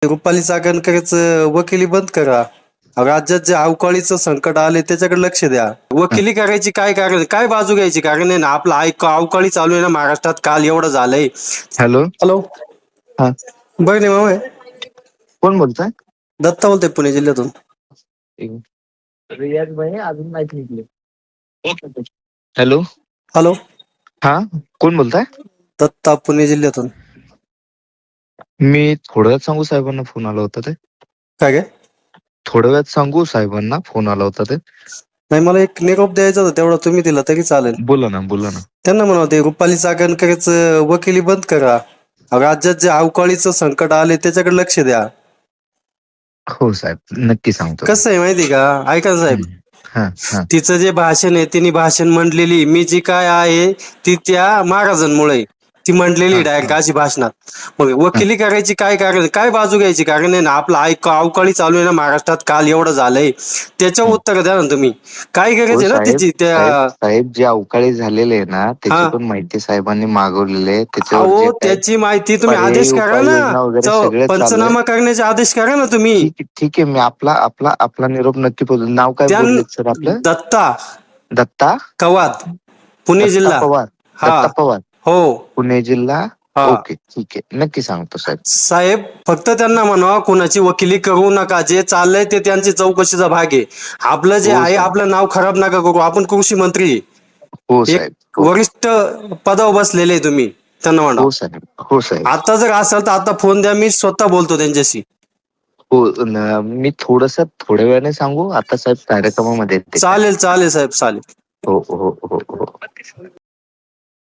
रुपाली चाकणकरचं वकिली बंद करा. राज्यात जे अवकाळीचं संकट आले त्याच्याकडे लक्ष द्या. वकिली करायची काय कारण, काय बाजू घ्यायची कारण आहे ना. आपलं अवकाळी चालू आहे ना महाराष्ट्रात, काल एवढं झालंय. हॅलो हॅलो, हा बघ ना मामा, कोण बोलताय? दत्ता बोलतोय पुणे जिल्ह्यातून. रियाज भाई अजून माहिती निघले. हॅलो हॅलो, हा कोण बोलताय? दत्ता पुणे जिल्ह्यातून. मी थोड्या वेळात सांगू साहेबांना फोन आला होता ते. काय काय? थोड्या वेळात सांगू साहेबांना फोन आला होता ते. नाही, मला एक निरोप द्यायचा होता, तेवढा तुम्ही दिला तरी चालेल. बोला ना बोला ना. त्यांना म्हणा ते रुपाली चाकणकरचं वकिली बंद करा. राज्यात जे अवकाळीचं संकट आले त्याच्याकडे लक्ष द्या. हो साहेब, नक्की सांगतो. कसं आहे माहिती का, ऐका ना साहेब, हा हा तिचं जे भाषण आहे तिने भाषण म्हणलेली, मी जी काय आहे ती त्या महाराजांमुळे ती म्हणलेली डायरेक्ट अशी भाषणात. मग वकिली करायची काय कारण, काय बाजू घ्यायची कारण आहे ना. आपलं अवकाळी चालू आहे ना महाराष्ट्रात, काल एवढं झालंय. त्याच्यावर उत्तर द्या ना तुम्ही. काय हो गरज आहे ना साहेब, तिची त्या. साहेब जे अवकाळी झालेले आहे ना त्याची हा, पण माहिती साहेबांनी मागवलेली आहे. त्याच्यावर जे अहो काय त्याची माहिती तुम्ही पर्यायी आदेश करा ना. उपाययोजना वगैरे सगळे चालू आहे. पंचनामा करण्याचे आदेश करा ना तुम्ही. ठीक आहे, मी आपला निरोप नक्की पोहोचू. नाव काय त्या बोललेत सर आपलं? दत्ता दत्ता कवाद, पुणे दत्ता जिल्हा. पवार. हा, दत्ता पवार, हो, पुणे जिल्हा. हा. ओके, ठीक आहे, नक्की सांगतो साहेब. साहेब फक्त त्यांना म्हणा कुणाची वकिली करू नका. जे चाललंय ते त्यांची चौकशीचा भाग आहे. आपलं जे हो आहे साहेब. आपलं नाव खराब नका करू. आपण कृषी मंत्री आहे. हो एक साहेब. हो वरिष्ठ पदावर बसलेले आहे तुम्ही. त्यांना म्हणा हो साहेब. हो साहेब. आता जर असेल तर आता फोन द्या, मी स्वतः बोलतो त्यांच्याशी. हो मी थोड्या वेळाने सांगू. आता साहेब कार्यक्रमामध्ये आहेत ते. चालेल चालेल साहेब, चालेल. हो हो हो हो.